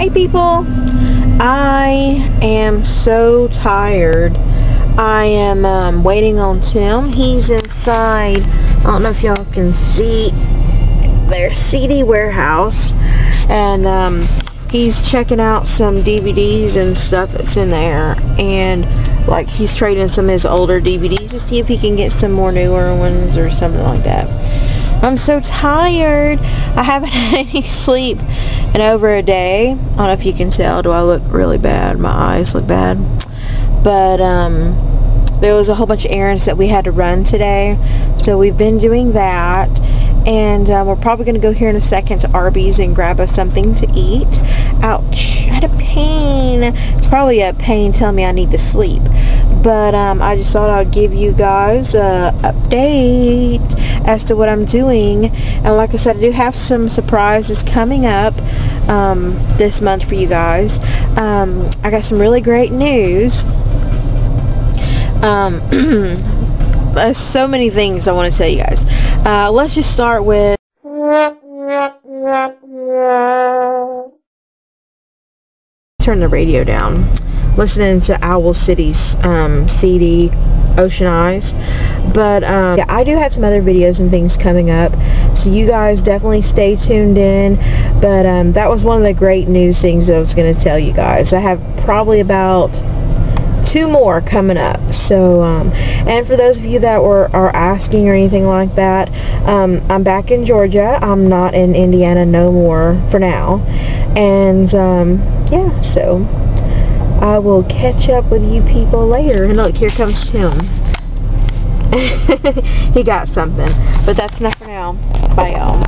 Hey people, I am so tired. I am waiting on Tim. He's inside. I don't know if y'all can see their CD warehouse, and he's checking out some DVDs and stuff that's in there, and like he's trading some of his older DVDs to see if he can get some more newer ones or something like that. I'm so tired. I haven't had any sleep in over a day. I don't know if you can tell. Do I look really bad? My eyes look bad. But there was a whole bunch of errands that we had to run today, so we've been doing that. And we're probably going to go here in a second to Arby's and grab us something to eat. Ouch, I had a pain. It's probably a pain telling me I need to sleep. But I just thought I'd give you guys an update as to what I'm doing. And like I said, I do have some surprises coming up this month for you guys. I got some really great news. There's so many things I want to tell you guys. Let's just start with turn the radio down. Listening to Owl City's CD, Ocean Eyes. But yeah, I do have some other videos and things coming up, so you guys definitely stay tuned in. But that was one of the great news things that I was going to tell you guys. I have probably about 2 more coming up. So and for those of you that are asking or anything like that, I'm back in Georgia. I'm not in Indiana no more for now. And yeah, so I will catch up with you people later. And look, here comes Tim. He got something. But that's enough for now. Bye, y'all.